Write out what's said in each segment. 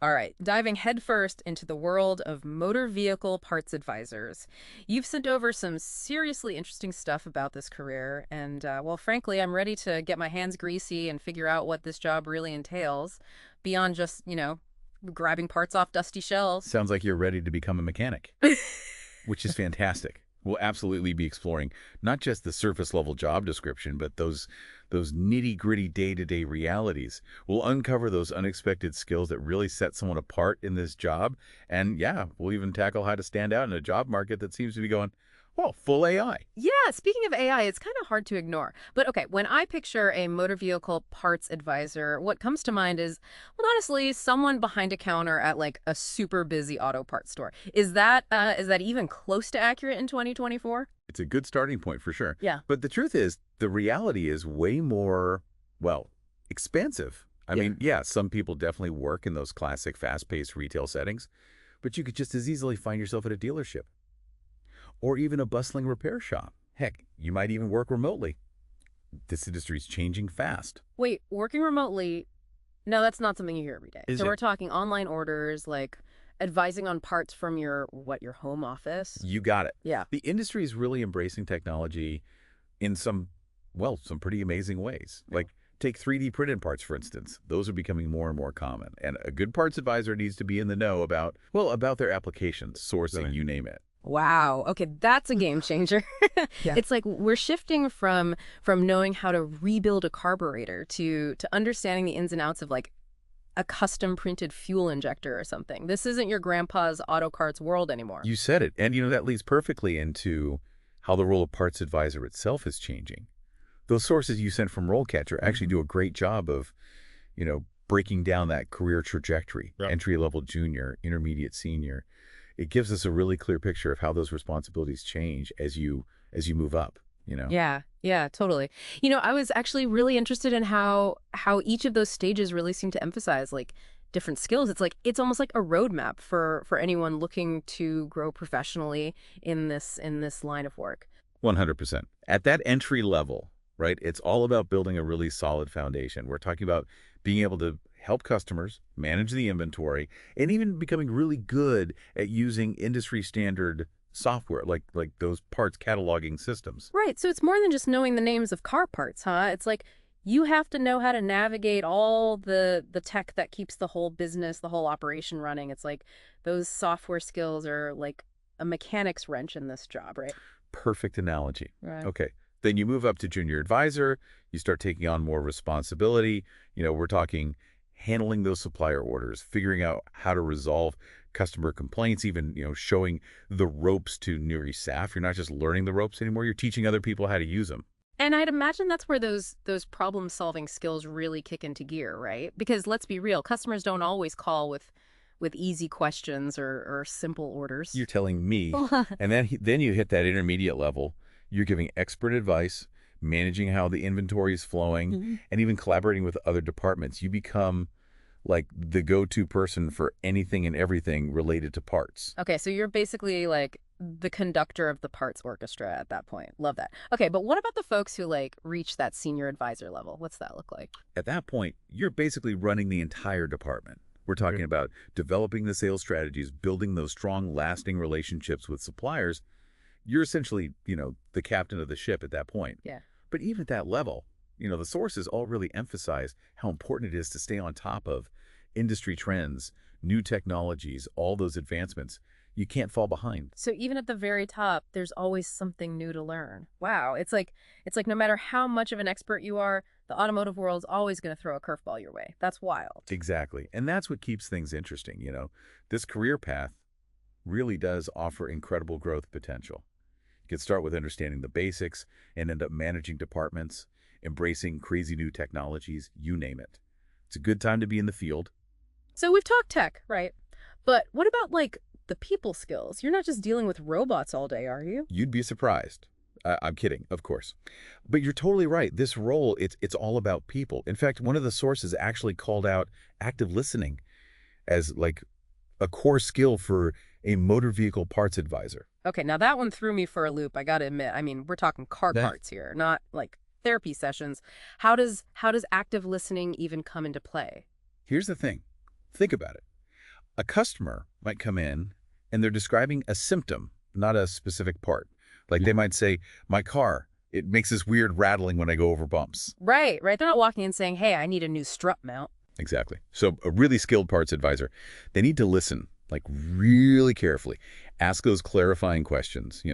All right, diving headfirst into the world of motor vehicle parts advisors. You've sent over some seriously interesting stuff about this career, and well, frankly, I'm ready to get my hands greasy and figure out what this job really entails, beyond just, grabbing parts off dusty shelves. Sounds like you're ready to become a mechanic, which is fantastic. We'll absolutely be exploring not just the surface level job description, but those nitty-gritty day-to-day realities. We'll uncover those unexpected skills that really set someone apart in this job. And yeah, we'll even tackle how to stand out in a job market that seems to be going, well, full AI. Yeah, speaking of AI, it's kind of hard to ignore. But okay, when I picture a motor vehicle parts advisor, what comes to mind is, well, honestly, someone behind a counter at like a super busy auto parts store. Is that even close to accurate in 2024? It's a good starting point for sure. Yeah. But the truth is, the reality is way more, well, expansive. I Yeah. mean, yeah, some people definitely work in those classic fast-paced retail settings, but you could just as easily find yourself at a dealership or even a bustling repair shop. Heck, you might even work remotely. This industry is changing fast. Wait, working remotely, no, that's not something you hear every day. Is So we're it? talking online orders, like advising on parts from your home office? You got it. Yeah. The industry is really embracing technology in some, well, some pretty amazing ways. Like take 3D printed parts, for instance. Those are becoming more and more common. And a good parts advisor needs to be in the know about, well, about their applications, sourcing, Really? you name it. Wow. Okay, that's a game changer. Yeah. It's like we're shifting from knowing how to rebuild a carburetor to understanding the ins and outs of like a custom printed fuel injector or something. This isn't your grandpa's auto carts world anymore. You said it. And, that leads perfectly into how the role of parts advisor itself is changing. Those sources you sent from RoleCatcher actually do a great job of, breaking down that career trajectory, Yep. entry-level junior, intermediate senior. It gives us a really clear picture of how those responsibilities change as you move up. Yeah, totally. I was actually really interested in how each of those stages really seem to emphasize like different skills. It's almost like a roadmap for anyone looking to grow professionally in this line of work. 100%. At that entry level, right, it's all about building a really solid foundation. We're talking about being able to help customers manage the inventory and even becoming really good at using industry standard software like those parts cataloging systems. Right. So it's more than just knowing the names of car parts, huh? It's like you have to know how to navigate all the tech that keeps the whole business, the whole operation running. It's like those software skills are like a mechanic's wrench in this job, right? Perfect analogy. Right. Okay. Then you move up to junior advisor, you start taking on more responsibility. We're talking handling those supplier orders, figuring out how to resolve customer complaints, even, showing the ropes to newer staff. You're not just learning the ropes anymore, you're teaching other people how to use them. And I'd imagine that's where those problem-solving skills really kick into gear, right? Because let's be real, customers don't always call with easy questions or simple orders. You're telling me. And then you hit that intermediate level. You're giving expert advice, managing how the inventory is flowing, Mhm. and even collaborating with other departments. You become like the go-to person for anything and everything related to parts. Okay, so you're basically like the conductor of the parts orchestra at that point. Love that. Okay, but what about the folks who like reach that senior advisor level? What's that look like? At that point, you're basically running the entire department. We're talking about developing the sales strategies, building those strong, lasting relationships with suppliers. You're essentially, the captain of the ship at that point. Yeah. But even at that level, the sources all really emphasize how important it is to stay on top of industry trends, new technologies, all those advancements. You can't fall behind. So even at the very top, there's always something new to learn. Wow, it's like no matter how much of an expert you are, the automotive world's always going to throw a curveball your way. That's wild. Exactly. And that's what keeps things interesting. This career path really does offer incredible growth potential. You can start with understanding the basics and end up managing departments, embracing crazy new technologies, you name it. It's a good time to be in the field. So we've talked tech, right? But what about like the people skills? You're not just dealing with robots all day, are you? You'd be surprised. I'm kidding, of course. But you're totally right. This role, it's all about people. In fact, one of the sources actually called out active listening as like a core skill for a motor vehicle parts advisor. Okay, now that one threw me for a loop, I gotta admit. I mean, we're talking car That- parts here, not like therapy sessions. How does active listening even come into play? Here's the thing. Think about it. A customer might come in and they're describing a symptom, not a specific part. Like they might say, my car, it makes this weird rattling when I go over bumps. Right, right. They're not walking in saying, hey, I need a new strut mount. Exactly. So a really skilled parts advisor, they need to listen, like really carefully. Ask those clarifying questions,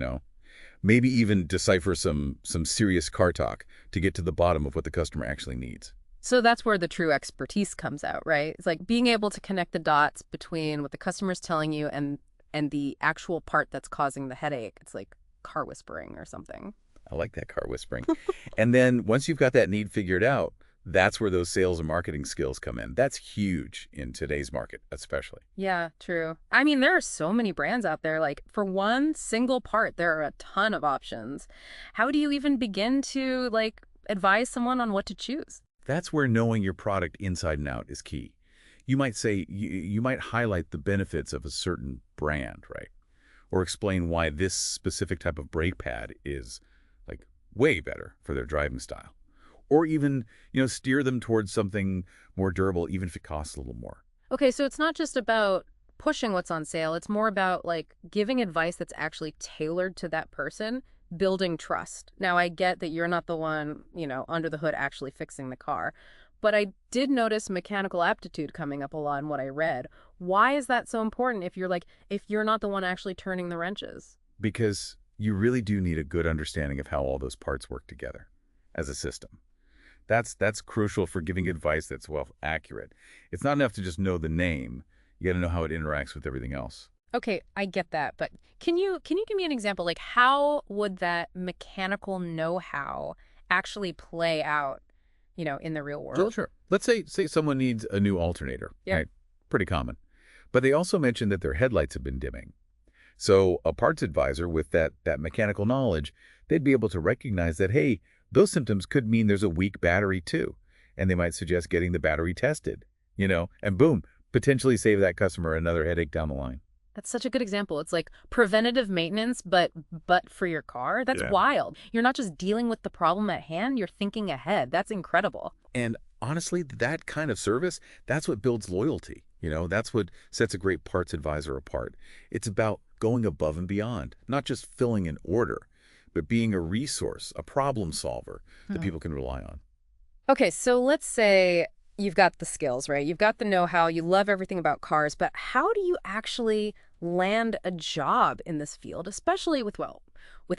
Maybe even decipher some serious car talk to get to the bottom of what the customer actually needs. So that's where the true expertise comes out, right? It's like being able to connect the dots between what the customer's telling you and the actual part that's causing the headache. It's like car whispering or something. I like that car whispering. And then once you've got that need figured out, that's where those sales and marketing skills come in. That's huge in today's market, especially. Yeah, true. I mean, there are so many brands out there. Like, for one single part, there are a ton of options. How do you even begin to, like, advise someone on what to choose? That's where knowing your product inside and out is key. You might say, you might highlight the benefits of a certain brand, right? Or explain why this specific type of brake pad is, like, way better for their driving style. Or even, steer them towards something more durable, even if it costs a little more. Okay, so it's not just about pushing what's on sale. It's more about, like, giving advice that's actually tailored to that person, building trust. Now, I get that you're not the one, under the hood actually fixing the car. But I did notice mechanical aptitude coming up a lot in what I read. Why is that so important if you're not the one actually turning the wrenches? Because you really do need a good understanding of how all those parts work together as a system. That's crucial for giving advice that's, accurate. It's not enough to just know the name. You got to know how it interacts with everything else. Okay, I get that, but can you give me an example? Like, how would that mechanical know-how actually play out, in the real world? Sure. Let's say someone needs a new alternator, Yeah. right? Pretty common. But they also mentioned that their headlights have been dimming. So a parts advisor with that mechanical knowledge, they'd be able to recognize that, hey, those symptoms could mean there's a weak battery too. And they might suggest getting the battery tested, and boom, potentially save that customer another headache down the line. That's such a good example. It's like preventative maintenance, but for your car. That's Yeah. wild. You're not just dealing with the problem at hand, you're thinking ahead. That's incredible. And honestly, that kind of service, that's what builds loyalty. That's what sets a great parts advisor apart. It's about going above and beyond, not just filling an order, but being a resource, a problem solver that people can rely on. Okay, so let's say you've got the skills, right? You've got the know-how, you love everything about cars, but how do you actually land a job in this field, especially with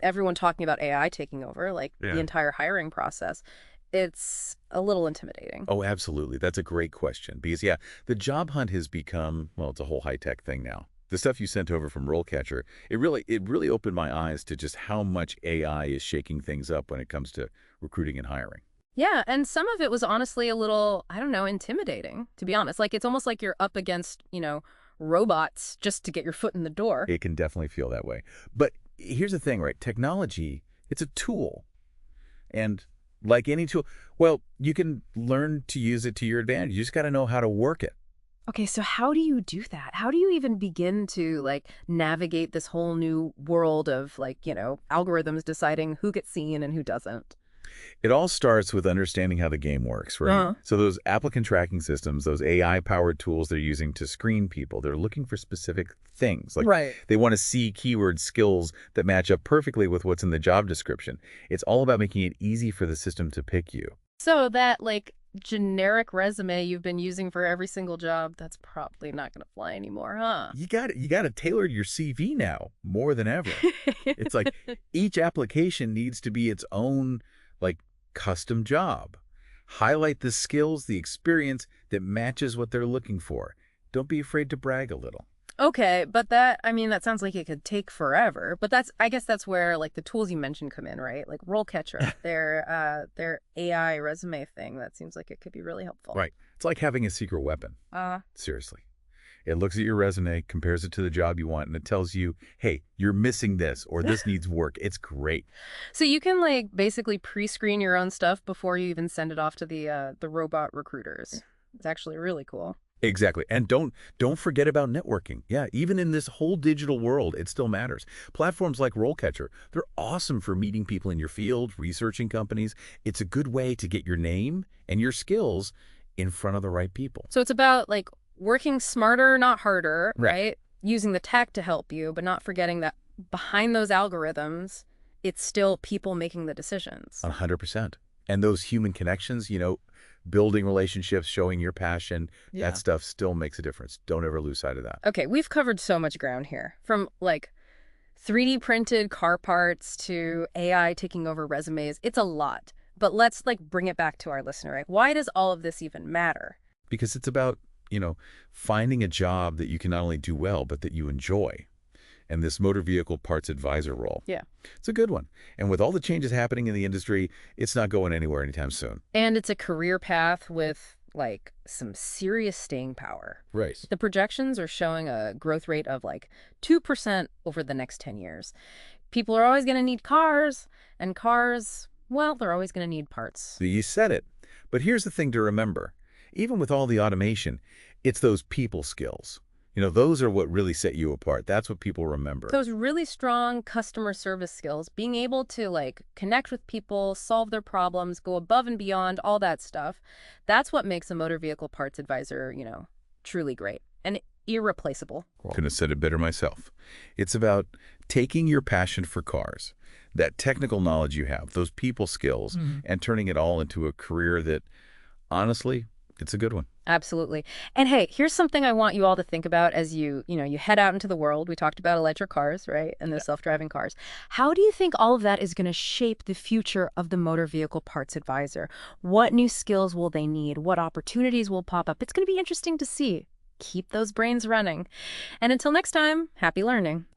everyone talking about AI taking over, like the entire hiring process? It's a little intimidating. Oh, absolutely. That's a great question because, the job hunt has become, it's a whole high-tech thing now. The stuff you sent over from RoleCatcher, it really opened my eyes to just how much AI is shaking things up when it comes to recruiting and hiring. Yeah, and some of it was honestly a little, I don't know, intimidating, to be honest. Like, it's almost like you're up against, robots just to get your foot in the door. It can definitely feel that way. But here's the thing, right? Technology, it's a tool. And like any tool, you can learn to use it to your advantage. You just got to know how to work it. Okay, so how do you do that? How do you even begin to, like, navigate this whole new world of, like, algorithms deciding who gets seen and who doesn't? It all starts with understanding how the game works, right? Uh-huh. So those applicant tracking systems, those AI-powered tools they're using to screen people, they're looking for specific things. Like Right. they want to see keyword skills that match up perfectly with what's in the job description. It's all about making it easy for the system to pick you. So that, like, generic resume you've been using for every single job, that's probably not going to fly anymore, huh? You got to tailor your CV now more than ever. It's like each application needs to be its own, like, custom job. Highlight the skills, the experience that matches what they're looking for. Don't be afraid to brag a little. Okay, but that sounds like it could take forever. But I guess that's where, like, the tools you mentioned come in, right? Like RoleCatcher, their AI resume thing. That seems like it could be really helpful. Right. It's like having a secret weapon. Uh, Seriously. It looks at your resume, compares it to the job you want, and it tells you, hey, you're missing this or this needs work. It's great. so you can, like, basically pre-screen your own stuff before you even send it off to the robot recruiters. It's actually really cool. Exactly. And don't forget about networking. Yeah, even in this whole digital world, it still matters. Platforms like RoleCatcher, they're awesome for meeting people in your field, researching companies. It's a good way to get your name and your skills in front of the right people. So it's about, like, Working smarter, not harder, Right. right? Using the tech to help you, but not forgetting that behind those algorithms, it's still people making the decisions. 100%. And those human connections, building relationships, showing your passion, that Yeah. stuff still makes a difference. Don't ever lose sight of that. Okay, we've covered so much ground here. From like 3D printed car parts to AI taking over resumes. It's a lot. But let's like bring it back to our listener, right? Why does all of this even matter? Because it's about, finding a job that you can not only do well, but that you enjoy. And this motor vehicle parts advisor role, Yeah. it's a good one. And with all the changes happening in the industry, it's not going anywhere anytime soon. And it's a career path with like some serious staying power. Right. The projections are showing a growth rate of like 2% over the next 10 years. People are always going to need cars, and cars, well, they're always going to need parts. You said it. But here's the thing to remember. Even with all the automation, it's those people skills. Those are what really set you apart. That's what people remember. Those really strong customer service skills, being able to like connect with people, solve their problems, go above and beyond, all that stuff, that's what makes a motor vehicle parts advisor, truly great and irreplaceable. Couldn't have said it better myself. It's about taking your passion for cars, that technical knowledge you have, those people skills, and turning it all into a career that, honestly, it's a good one. Absolutely. And hey, here's something I want you all to think about as you head out into the world. We talked about electric cars, right? And the self-driving cars. How do you think all of that is going to shape the future of the motor vehicle parts advisor? What new skills will they need? What opportunities will pop up? It's going to be interesting to see. Keep those brains running. And until next time, happy learning.